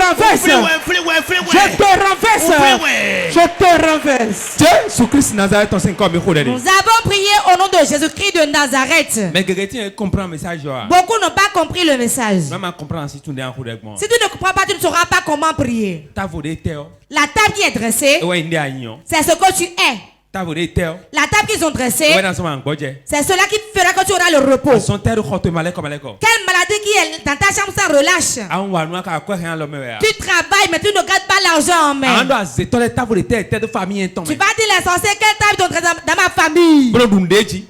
renverse. Je te renverse. Je te renverse. Jésus-Christ Nazareth, nous avons prié au nom de Jésus-Christ de Nazareth. Mais quelqu'un comprend le message. Beaucoup n'ont pas compris le message. Si tu ne comprends pas, tu ne sauras pas comment prier. La table qui est dressée, c'est ce que tu es. La table qu'ils ont dressée, c'est cela qui fera que tu auras le repos. Quelle maladie qui est dans ta chambre, ça relâche. Tu travailles, mais tu ne gardes pas l'argent en main. Tu vas dire les sorciers, quelle table ils ont dressée dans ma famille.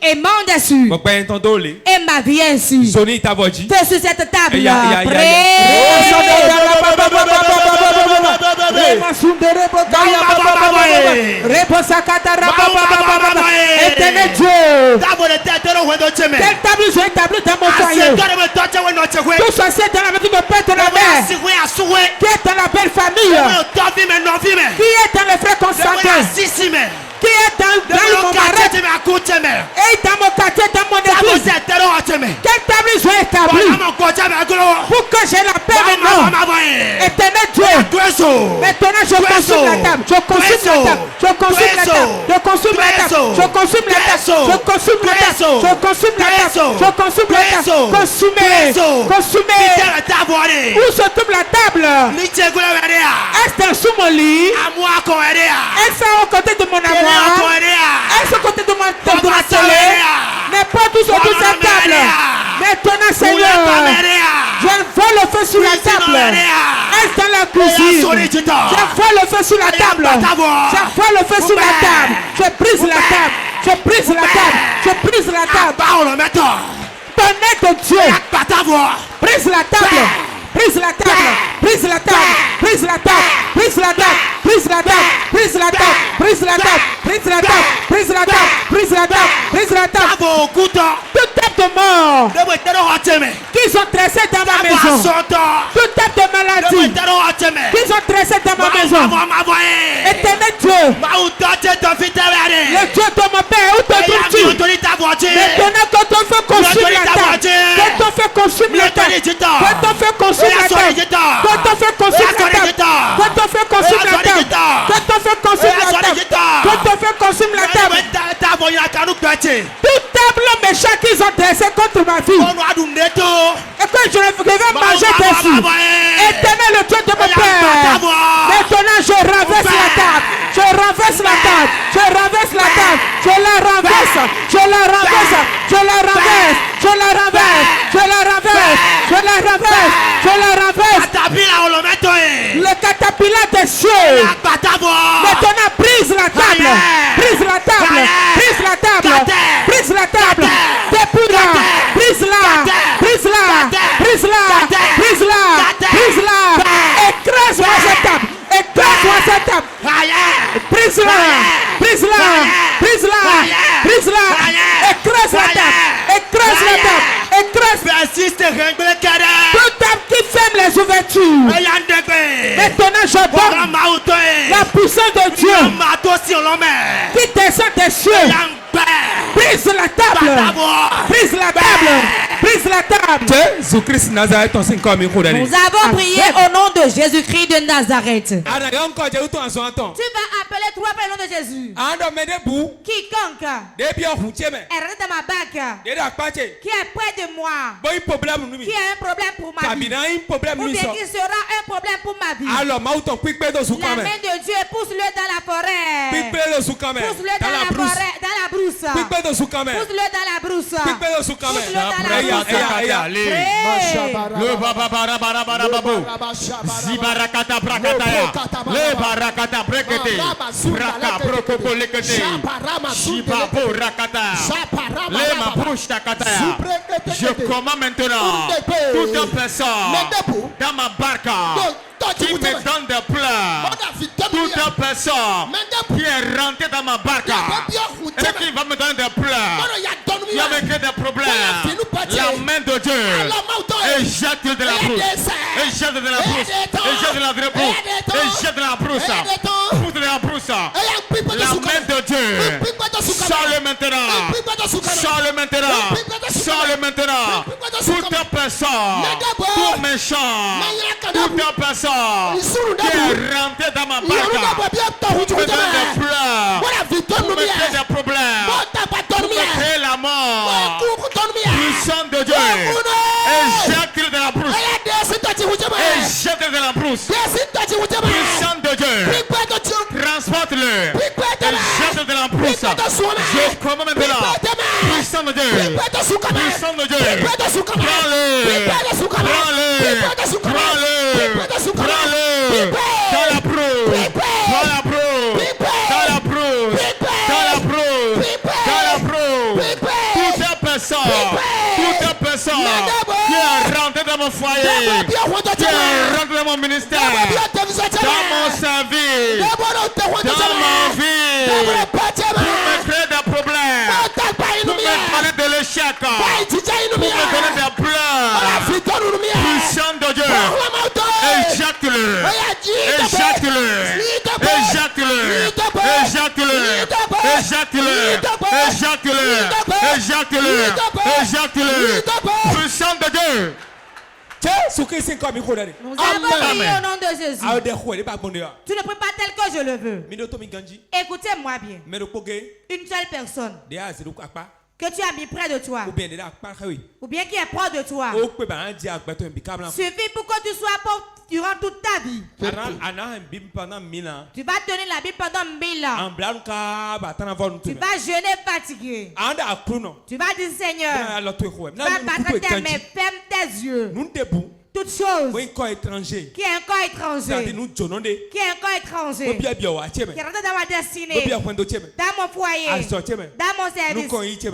Et mange dessus. Et ma vie ainsi. Dessus cette table. Éternel Dieu, quelle table j'ai établi dans mon foyer? Tout ceci est dans la maison de père de la mère, qui est dans la belle famille, qui est dans les frères consanguins, qui est dans mon mari et dans mon quartier, dans mon église. Quelle table j'ai établi pour que j'ai la paix maintenant? Éternel Dieu, maintenant je consume la table, je consume la table, je consume la table, je consume la table, je consume la table, je consume la table, je consume la table, je consume la table, consumé. Où se trouve la table? Est-ce sous mon lit? Est-ce au côté de mon amour? Est-ce au côté de ma télé? N'est pas tout sur toute cette table. Maintenant, Seigneur, je vois le feu sur la table. Est-ce dans la cuisine? Je vois le feu sur la table. Je vois le feu sur la table. Je brise la table. Je brise la table. Je brise la table. Tonnerre de Dieu. Brise la table. Brise la table. Brise la table. Brise la table. Brise la table. Brise la table. Brise la table. Brise la table. Brise la table. Brise la table. Brise la table. Brise la table. Toute table de mort qui sont tressés dans ma maison. Toute table de maladie qui sont tressés dans ma maison. Éternel Dieu, le Dieu de mon père, où te trouves-tu? Maintenant quand on fait consume la table, quand on fait consume la table, quand on fait consume la table, quand on fait consume la table, quand on fait consume la table, quand on fait consume la table, quand on fait consume la table, toute table méchante qu'ils ont dressée contre ma vie, et que je vais manger dessus. Éternel le Dieu de mon père, maintenant je renverse la table, je renverse la table, je renverse la table, je la renverse, je la renverse, je la renverse, je la renverse, je la renverse, je la renverse, je la renverse. Le caterpillar des cieux, maintenant brise la table, brise la table, brise la table, brise la table, dépouille-la, brise-la, brise-la, brise-la, brise-la, brise-la, écrase-moi cette table, écrase-moi cette table, brise-la, brise-la, brise-la, brise-la, écrase la table, écrase la table, écrase. Toute table qui ferme les ouvertures, maintenant je donne la puissance de Dieu qui descend des cieux. Brise la table, brise la table, brise la table. Jésus-Christ Nazareth, nous avons prié au nom de Jésus-Christ de Nazareth. Tu vas appeler trois fois le nom de Jésus. Quiconque est dans ma bague, qui est près de moi, qui a un problème pour ma vie, ou bien qui sera un problème pour ma vie, la main de Dieu pousse-le dans la forêt, pousse-le dans la forêt, dans la brousse, pousse-le dans la brousse, pousse-le dans la le babara zibarakata brakataya le barakata brekete braka brokoko lekete shibapo rakata le mapushta kataya. Je commande maintenant toute personne dans ma barque qui me donne des pleurs, toute personne qui est rentrée dans ma barque et qui va me donner des pleurs, qui va me créer des problèmes, la main de Dieu, et jette de la brousse, et jette de la brousse, et jette de la brousse, et jette de la brousse, pousse de la brousse, la main de Dieu, sors-le maintenant, sors-le maintenant, sors-le maintenant, toute personne, tout méchant, toute personne qui est rentrée dans ma barque pour me donner des pleurs, pour me créer des problèmes, pour me créer la mort, puissant de Dieu, éjecte de la brousse, éjecte de la brousse, puissant de Dieu, transporte-le, éjecte de la brousse, je commande maintenant, puissant de Dieu, puissant de Dieu, prends-le, prends-le, prends-le, prends-le, dans la brousse, dans la brousse, dans la brousse, dans la brousse, dans la brousse, toute personne qui est rentrée dans mon foyer, qui est rentrée dans mon ministère, dans mon service, dans ma vie, pour me créer des problèmes, pour me parler de l'échec, pour me donner des pleurs, puissant de Dieu, éjecte-le, éjecte-le, éjecte-le, éjecte-le, éjecte-le, éjecte-le, éjecte-le, éjecte-le, puissant de Dieu. Nous avons prié au nom de Jésus. Tu ne pries pas tel que je le veux. Écoutez-moi bien. Une seule personne que tu as mis près de toi, ou bien qui est proche de toi, suffit pour que tu sois pauvre durant toute ta vie. Tu vas tenir la Bible pendant 1000 ans. Tu vas jeûner fatigué. Tu vas dire Seigneur, tu vas battre tes mains, ferme tes yeux. Toute chose qui est un corps étranger, qui est un corps étranger, qui est rentré dans ma destinée, dans mon foyer, dans mon service,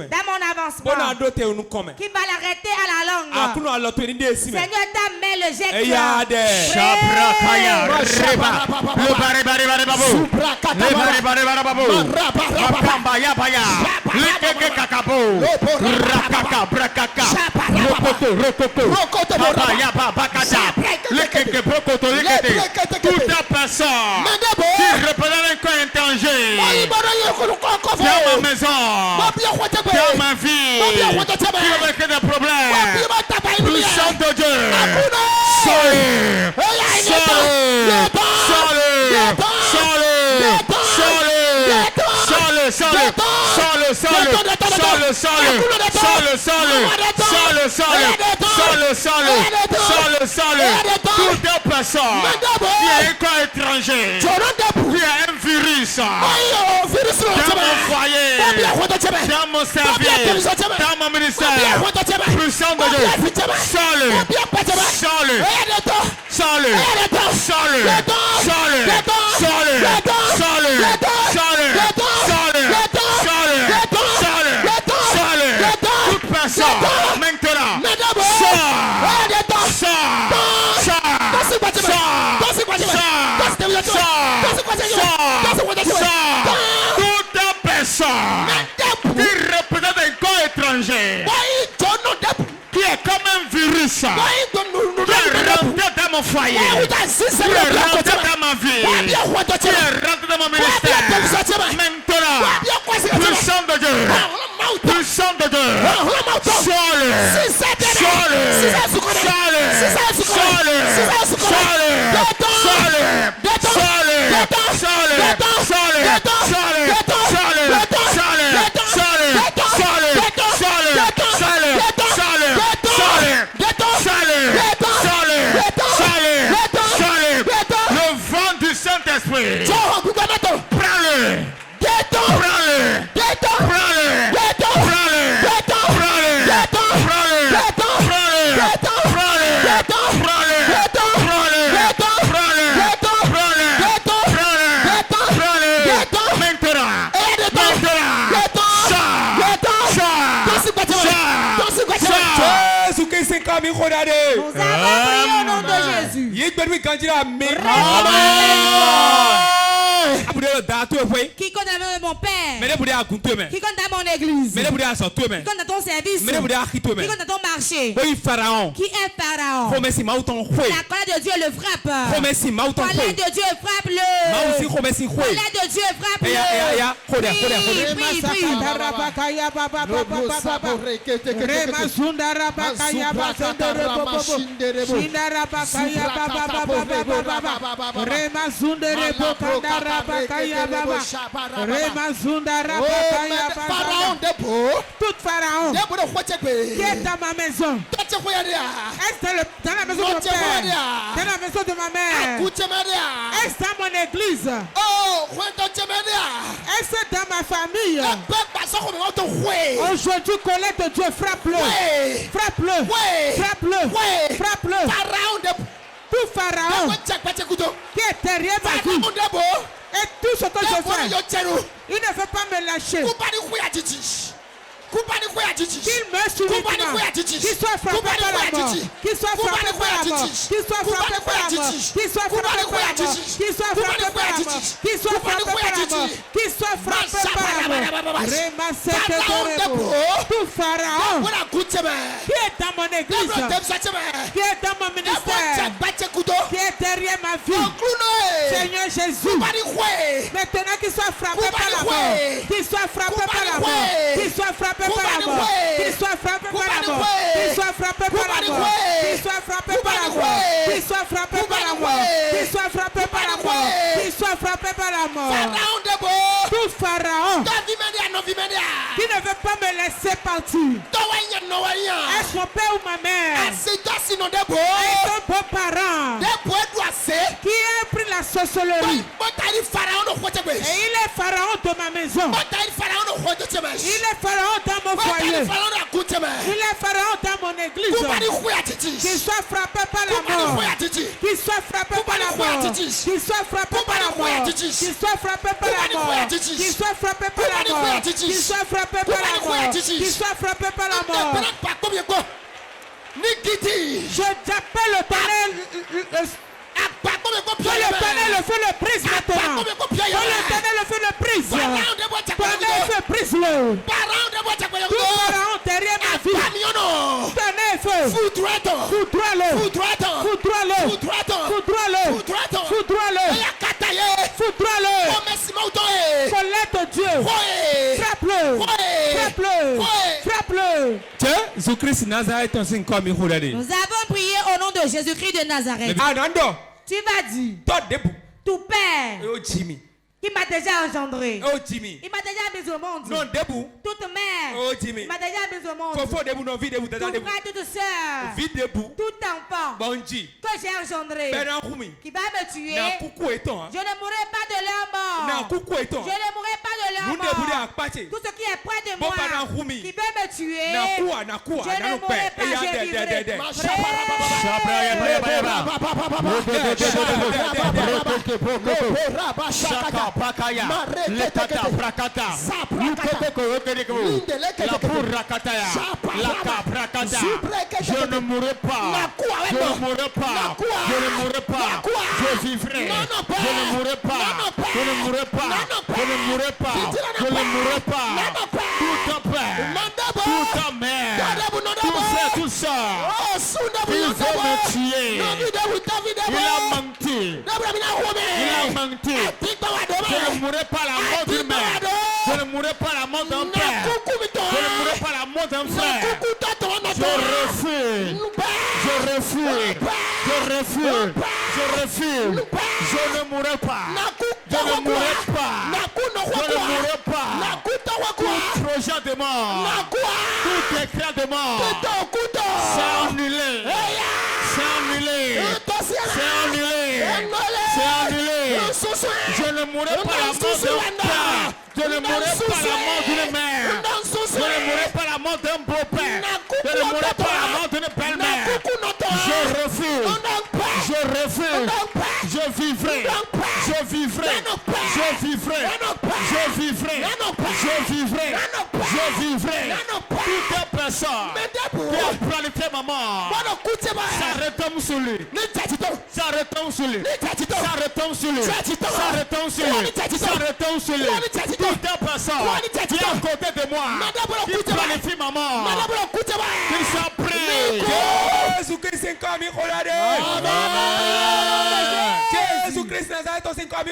dans mon avancement, qui va l'arrêter à la langue. Seigneur, ta main le jette. Toute personne qui représente un corps étranger dans ma maison, dans ma vie, qui va créer des problèmes, puissant de Dieu, sors-le, toute personne qui est un corps étranger, qui est un virus dans mon foyer, dans mon service, dans mon ministère, puissant de Dieu, sors-le, toute personne maintenant, toute personne qui représente un corps étranger, qui est comme un virus, qui est rentré dans mon foyer, qui est rentré dans ma vie, qui est rentré dans mon ministère, maintenant, puissant de Dieu, puissant de Dieu, le vent du Saint-Esprit, prends-le, Nous avons prié au nom de Jésus. Amen. Qui compte dans la maison de mon père. Qui compte dans mon église. Qui compte dans ton service. Qui compte dans ton marché. Qui est Pharaon. La colère de Dieu le frappe. La colère de Dieu frappe-le. La colère de Dieu frappe-le. Tout Pharaon qui est dans ma maison. Est-ce dans la maison de mon père? Dans la maison de ma mère? Est-ce dans mon église? Est-ce dans ma famille? Aujourd'hui, colère de Dieu, frappe-le. Frappe-le. Frappe-le. Frappe-le. Tout Pharaon qui est derrière ma vie et tout ce que je fais, il ne veut pas me lâcher. Qu'il me subitement, qu'il soit frappé par la mort, qu'il soit frappé par la mort, qu'il soit frappé par la mort, qu'il soit frappé par la mort, qu'il soit frappé par la mort, qu'il soit frappé par la mort, qu'il soit frappé par la mort. Tout Pharaon qui est dans mon église, qui est dans mon ministère, qui est derrière ma vie, Seigneur Jésus, maintenant qu'il soit frappé par la mort, qu'il soit frappé par la mort, qu'il soit frappé par la mort, qu'il soit frappé par la mort, qu'il soit frappé par la mort, qu'il soit frappé par la mort, qu'il soit frappé par la mort, qu'il soit frappé par la mort, qu'il soit frappé par la mort. Tout Pharaon qui ne veut pas me laisser partir. Est-ce mon père ou ma mère? Est-ce ton beau-parent qui a pris la sorcellerie? Et il est Pharaon de ma maison. Il est Pharaon dans mon foyer. Il est Pharaon dans mon église. Qu'il soit frappé par la mort. Qu'il soit frappé par la mort. Qu'il soit frappé par la mort. Qu'il soit frappé par la mort. Qu'il soit frappé par la mort. Qu'il soit frappé par la mort. Qu'il soit frappé par la mort. Je t'appelle le tonnerre. Que le tonnerre le feu le brise maintenant. Que le tonnerre le feu le brise. Tonnerre feu brise-le. Tout Pharaon derrière ma vie. Tonnerre feu. Foudroie-le. Foudroie-le. Foudroie-le. Foudroie-le. Foudroie-le. Colère de Dieu. Frappe-le. Frappe-le. Frappe-le. Nous avons prié au nom de Jésus-Christ de Nazareth. Tu vas dire, tout père qui m'a déjà engendré, il m'a déjà mis au monde, toute mère, il m'a déjà mis au monde, tout frère, toute soeur, tout enfant que j'ai engendré, qui va me tuer, je ne mourrai pas de leur mort, je ne mourrai pas de leur mort, tout ce qui est près de moi, qui veut me tuer, je ne mourrai pas, je vivrai. Pakaya, lekata prakata, la prakata, je ne mourrai pas, je ne mourrai pas, je ne mourrai pas, je vivrai, je ne mourrai pas, je ne mourrai pas, je ne mourrai pas, je ne mourrai pas, tout ton père, tout ta mère, tout frère, tout ça, il veut me tuer, il a menti, je ne mourrai pas la mort d'une mère. Je ne mourrai pas la mort d'un père. Je ne mourrai pas la mort d'un frère. Je refuse. Je refuse. Je refuse. Je refuse. Je ne mourrai pas. Je ne mourrai pas. Je ne mourrai pas. Tout projet de mort. Tout décret de mort. C'est annulé. C'est annulé. C'est annulé. C'est annulé. Je ne mourrai pas la mort d'un père. Je ne mourrai pas la mort d'une mère. Je ne mourrai pas la mort d'un beau-père. Je ne mourrai pas la mort d'une belle-mère. Je refuse. Je refuse. Je vivrai. Je vivrai. Je vivrai. Je vivrai. Je vivrai. Je vivrai. Toute personne qui a planifié ma mort, ça retombe sur lui. Ça retombe sur lui. Ça retombe sur lui. Ça retombe sur lui. Ça retombe sur lui. Toute personne qui est à côté de moi, qui planifie ma mort, qu'il soit prêt. Jésus-Christ est comme Jésus-Christ Nazareth est comme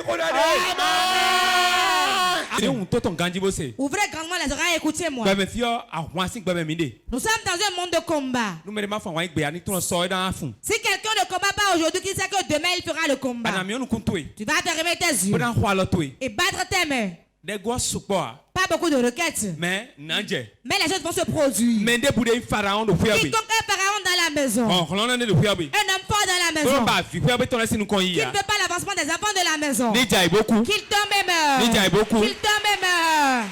Ouvrez grandement les oreilles, écoutez-moi. Nous sommes dans un monde de combat. Si quelqu'un ne combat pas aujourd'hui, qu'il sait que demain il fera le combat. Tu vas te remettre tes yeux et battre tes mains. Pas beaucoup de requêtes. Mais les choses vont se produire. Quiconque est pharaon dans la maison. Un homme fort dans la maison. Qui ne veut pas l'avancement des enfants de la maison. Qu'il tombe et meurt. Qu'il tombe et meurt.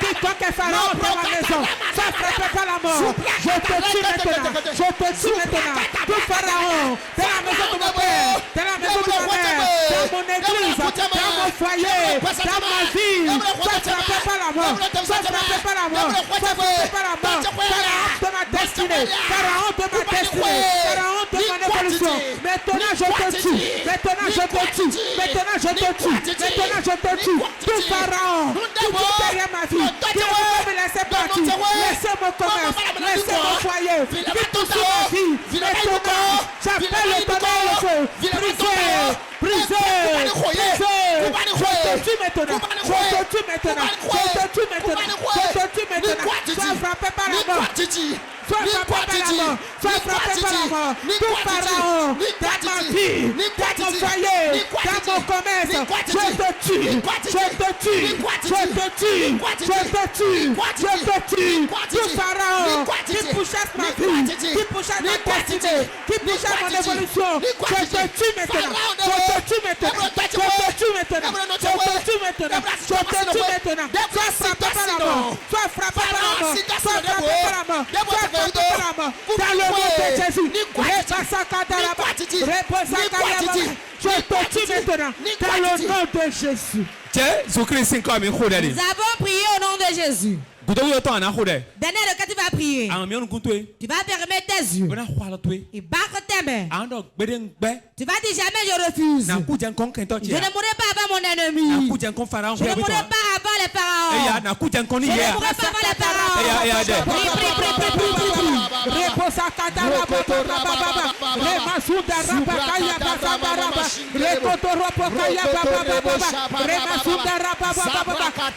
Quiconque est pharaon dans la maison, ça ne frappe pas la mort. Je te tue maintenant. Je te tue maintenant. Tout pharaon dans la maison de mon père, dans la maison de ma mère, dans mon église, dans mon foyer, dans ma vie, ça ne frappe pas la mort. Ça ne frappe pas la mort. Ça ne frappe pas la mort. Pharaon de ma destinée. Pharaon de ma destinée. Pharaon de mon évolution. Maintenant je te tue. Maintenant je te tue. Maintenant je te tue. Maintenant je te tue. Tout pharaon, tout derrière ma vie. Qui ne veut me laisser partir. Laissez mon commerce. Laissez mon foyer. Vite tout sur ma vie. Maintenant, j'appelle le tonnerre et le feu. Brisez. Je te tue maintenant. Je te tue maintenant. Je te tue maintenant. Je te tue maintenant. Sois frappé par la mort. Sois frappé par la mort. Sois frappé par la mort. Tout pharaon dans ma vie, dans mon foyer, dans mon commerce, je te tue. Je te tue. Je te tue. Je te tue. Je te tue. Tout pharaon qui pourchasse ma vie, qui pourchasse ma destinée, qui pourchasse mon évolution, je te tue maintenant. Je te tue maintenant. Je te tue maintenant. Je te tue maintenant. Je te tue maintenant. Sois frappé par la mort. Sois frappé par la mort. Sois frappé par la mort. Sois frappé par la mort. Dans le nom de Jésus. Je te tue maintenant. Dans le nom de Jésus. Nous avons prié au nom de Jésus. Dernière requête, tu vas prier. Tu vas fermer tes yeux et battre tes mains. Tu vas dire jamais je refuse. Je ne mourrai pas avant mon ennemi. Je ne mourrai pas avant les pharaons. Je ne mourrai pas avant les pharaons.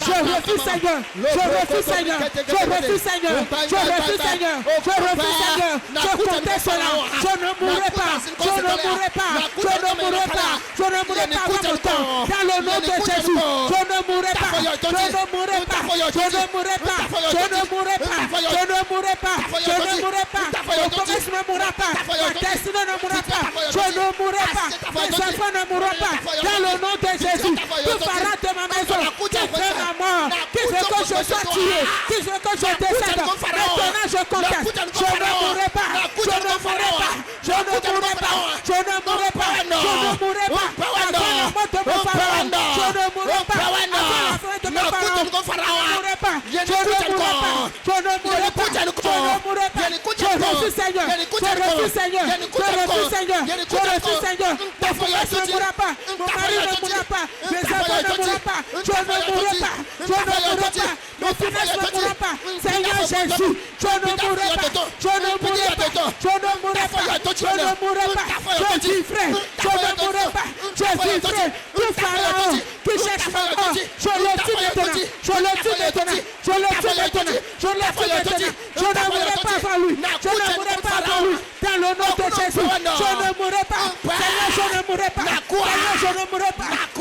Je refuse, Seigneur. Je refuse, Seigneur. Je refuse, Seigneur. Je refuse, Seigneur. Je refuse, Seigneur. Je comptais cela. Je ne mourrai pas. Je ne mourrai pas. Je ne mourrai pas. Je ne mourrai pas avant mon temps. Dans le nom de Jésus. Je ne mourrai pas. Je ne mourrai pas. Je ne mourrai pas. Je ne mourrai pas. Je ne mourrai pas. Je ne mourrai pas. Mon commerce ne mourra pas. Ma destinée ne mourra pas. Je ne mourrai pas. Mes enfants ne mourront pas. Dans le nom de Jésus. Tout pharaon de ma maison qui fait ma mort, qui veut que je sois tué, qui veut que je décède. Maintenant je conteste. Je ne mourrai pas. Je ne mourrai pas. Je ne mourrai pas. Je ne mourrai pas. Je ne mourrai pas. Avant la mort de mon pharaon. Je ne mourrai pas. Avant la fin de mon pharaon. Je ne mourrai pas. Je ne mourrai pas. Je ne mourrai pas. Je ne mourrai pas. Je refuse, Seigneur. Je refuse, Seigneur. Je refuse, Seigneur. Je refuse, Seigneur. Mon frère ne mourra pas. Mon mari ne mourra pas. Mes enfants ne mourront pas. Je ne mourrai pas. Je ne mourrai pas. Mes finances ne mourront pas. Seigneur Jésus, je ne mourrai pas. Je ne mourrai pas. Je ne mourrai pas. Je ne mourrai pas. Je vivrai. Je ne mourrai pas. Je vivrai. Tout pharaon qui cherche ma mort, je le tue maintenant. Je le tue maintenant. Je le tue maintenant. Je le tue maintenant. Je ne mourrai pas avant lui. Je ne mourrai pas avant lui. Dans le nom de Jésus, je ne mourrai pas. Seigneur, je ne mourrai pas. Seigneur, je ne mourrai pas. Je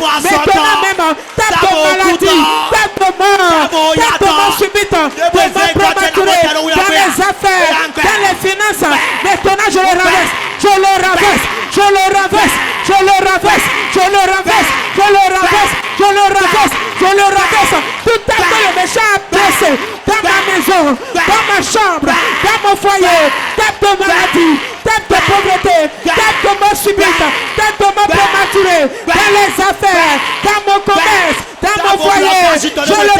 maintenant même, tape de maladie, tape de mort, tape de mort subite, de mort prématurée, dans les affaires, dans les finances. Maintenant je le renverse, je le renverse, je le renverse, je le renverse, je le renverse, je le renverse, je le renverse, je le renverse. Tout à fait le méchant a placé dans ma maison, dans ma chambre, dans mon foyer, tape de maladie, tape de pauvreté, tape de mort subite, tape de mort prématurée, dans les affaires, dans mon commerce, dans mon foyer. Je le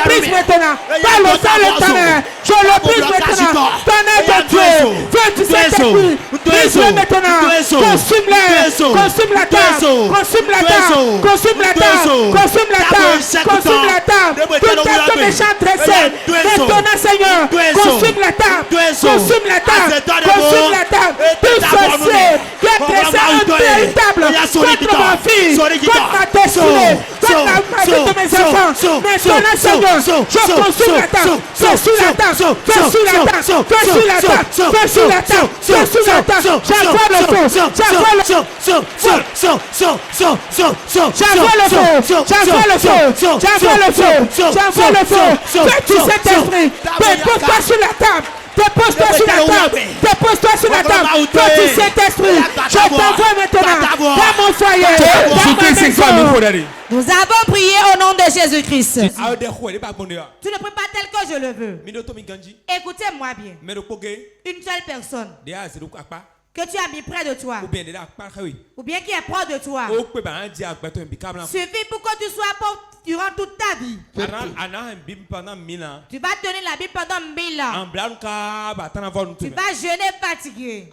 brise maintenant, dans le sol éternel, je le brise maintenant, tonnerre de Dieu, feu du Saint-Esprit, brise-le maintenant, consume-les, consume la table, consume la table, consume la table, consume la table, consume la table, tout acte méchant dressé, maintenant Seigneur, consume la table, consume la table, consume la table, tout sorcier qui a dressé un véritable contre ma fille, contre ma destinée, contre la vie de mes enfants, maintenant Seigneur, je consume la table, fais sur la table, fais sur la table, fais sur la table, fais sur la table, fais sur la table, j'envoie le feu, j'envoie le feu, j'envoie le feu, j'envoie le feu, j'envoie le feu, j'envoie le feu, fais tu cet esprit, dépose-toi sur la table. Dépose-toi sur la table. Dépose-toi sur la table. Petit Saint-Esprit, je t'envoie maintenant dans mon foyer, dans ma maison. Nous avons prié au nom de Jésus-Christ. Tu ne pries pas tel que je le veux. Écoutez-moi bien. Une seule personne que tu as mis près de toi, ou bien qui est proche de toi, suffit pour que tu sois pauvre durant toute ta vie. Tu vas tenir la Bible pendant 1000 ans. Tu vas jeûner fatigué.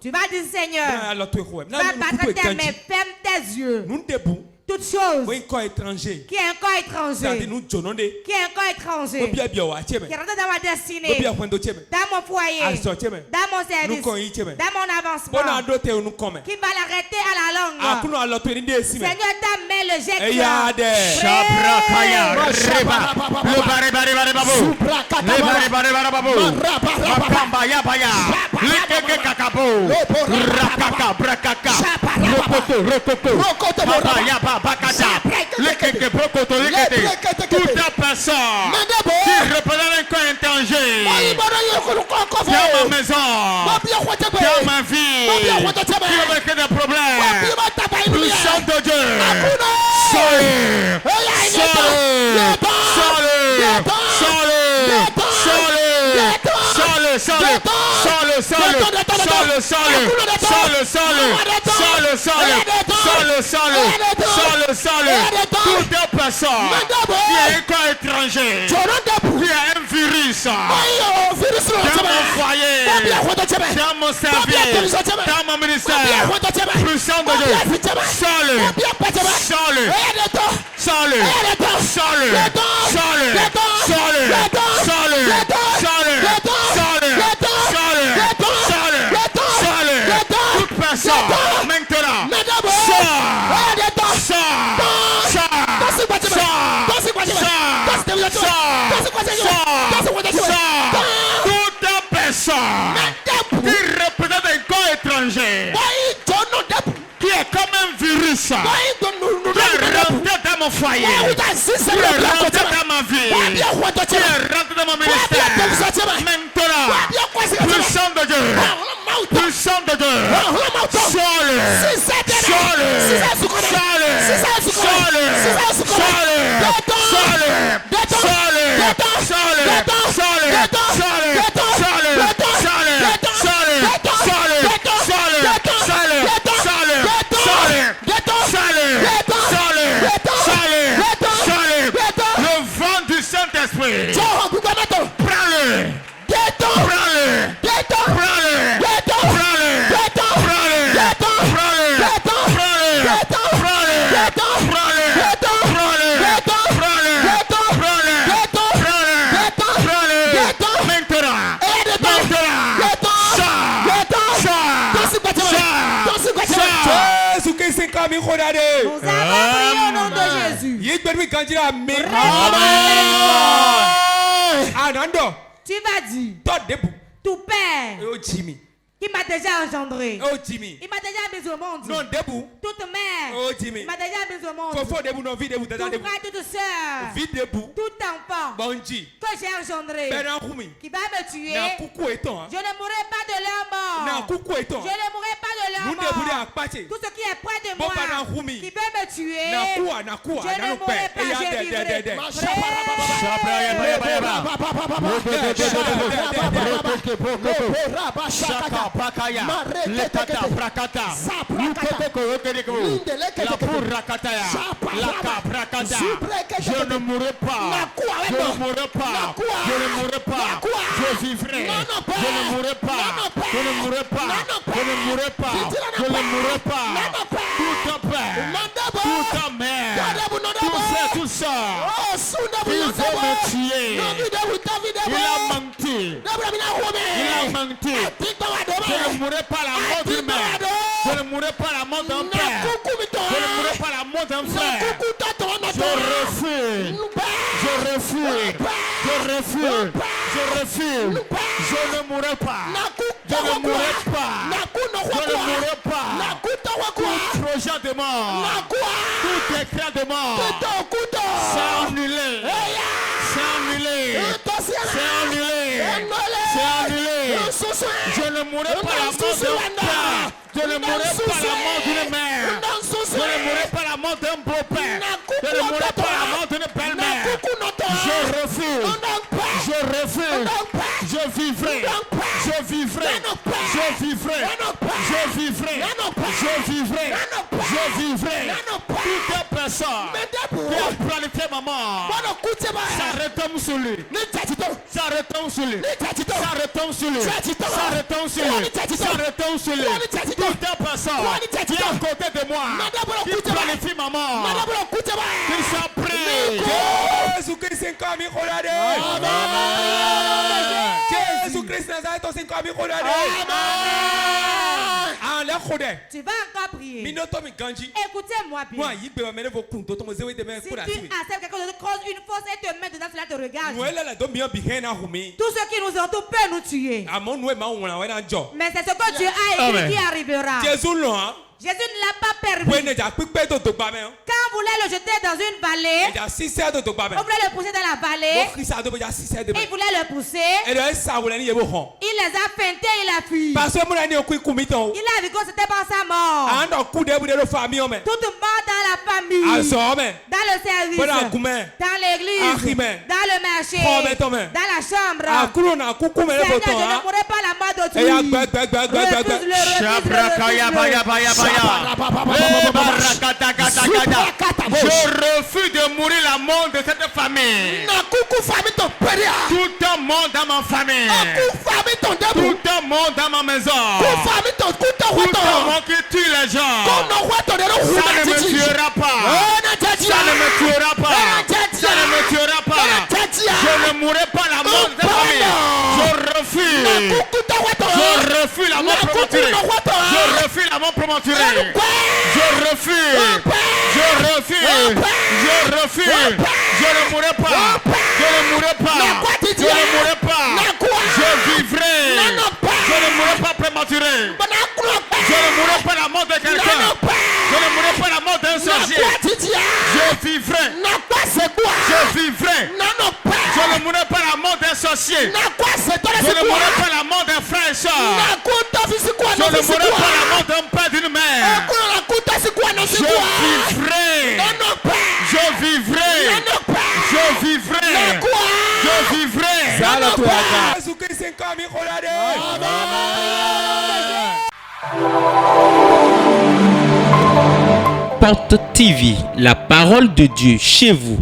Tu vas dire Seigneur, tu vas battre tes mains, ferme tes yeux. Toute chose qui est un corps étranger, qui est un corps étranger, qui est rentré dans ma destinée, dans mon foyer, dans mon service, dans mon avancement, qui va l'arrêter à la langue. Seigneur, ta main le jette. Toute personne qui représente un corps étranger dans ma maison, dans ma vie, qui aurait que des problèmes, puissant de Dieu, toute personne qui est un corps étranger, qui est un virus dans mon foyer, dans mon service, dans mon ministère, puissant de Dieu, qui représente un corps étranger, qui est comme un virus, qui est rentré dans mon foyer, qui est rentré dans ma vie, qui est rentré dans mon ministère. Maintenant, puissant de Dieu, puissant de Dieu, le vent du Saint-Esprit, prends-le. Nous avons prié au nom de Jésus. Tu vas dire, tout père qui m'a déjà engendré. Oh Jimmy. Il m'a déjà mis au monde. Non debout. Toute mère. Oh Jimmy. Il m'a déjà mis au monde. Faut debout non vie debout Tout frère, toute soeur. Vie debout. Tout enfant. Bonji. Que j'ai engendré. Qui va me tuer. Na coucou étant. Je ne mourrai pas de leur mort. Na coucou étant. Je ne mourrai pas de leur mort. Tout ce qui est près de moi. Qui veut me tuer. Na je ne mourrai pas. Je je ne mourrai pas. Je ne mourrai pas. Je ne mourrai pas. Je vivrai. Je ne mourrai pas. Je ne mourrai pas. Je ne mourrai pas. Je ne mourrai pas. Tout ton père, tout ta mère, tout frère, tout ça, il veut me tuer. Il a menti. Il a menti. Je ne mourrai pas la mort d'une mère. Je ne mourrai pas la mort d'un père. Je ne mourrai pas la mort d'un frère. Je refuse. Je refuse. Je refuse. Je refuse. Je ne mourrai pas. Je ne mourrai pas. Je ne mourrai pas. Tout projet de mort. Tout décret de mort. C'est annulé. C'est annulé. C'est annulé. C'est annulé. Je ne mourrai pas la mort d'un père. Je ne mourrai pas la mort d'une mère. Je ne mourrai pas la mort d'un beau-père. Je ne mourrai pas la mort d'une belle-mère. Je refuse. Je refuse. Je vivrai. Je vivrai. Je vivrai. Je vivrai. Je vivrai. Je vivrai. Toute personne qui a planifié ma mort, ça retombe sur lui. Ça retombe sur lui. Ça retombe sur lui. Ça retombe sur lui. Ça retombe sur lui. Toute personne qui est à côté de moi, qui planifie ma mort, qu'il soit prêt. Jésus-Christ est comme Jésus-Christ Nazareth est comme tu vas encore prier. Écoutez-moi bien. Si tu acceptes quelque chose de cause une force et te met dedans, cela te regarde. Tout ce qui nous entoure peut nous tuer. Mais c'est ce que Dieu a écrit qui arrivera. Jésus ne l'a pas permis. Quand vous voulez le jeter dans une vallée, vous voulez le pousser dans la vallée, et il voulait le pousser, il les a feintés, il a fui. Il a vu que c'était pas sa mort. Toute mort dans la famille, dans le service, dans l'église, dans le marché, dans la chambre. Seigneur, je ne mourrai pas la mort d'autrui. Je refuse de mourir la mort de cette famille. Tout un monde dans ma famille. Tout un monde dans ma maison. Tout un monde qui tue les gens. Ça ne me tuera pas. Ça ne me tuera pas. Ça ne me tuera pas. Je ne mourrai pas la mort de cette famille. Je refuse. Je refuse la mort prématurée. Je refuse la mort prématurée. Je refuse. Je refuse. Je refuse. Je ne mourrai pas. Je ne mourrai pas. Je ne mourrai pas. Je vivrai. Je ne mourrai pas prématuré. Je ne mourrai pas la mort de quelqu'un. Je ne mourrai pas la mort d'un sorcier. Je vivrai. Je vivrai. Je ne mourrai pas la mort d'un sorcier. Je ne mourrai pas la mort d'un frère et soeur. Je ne mourrai pas la mort d'un père, d'une mère. Je vivrai. Je vivrai. Je vivrai. Je vivrai. Porte TV, la parole de Dieu chez vous.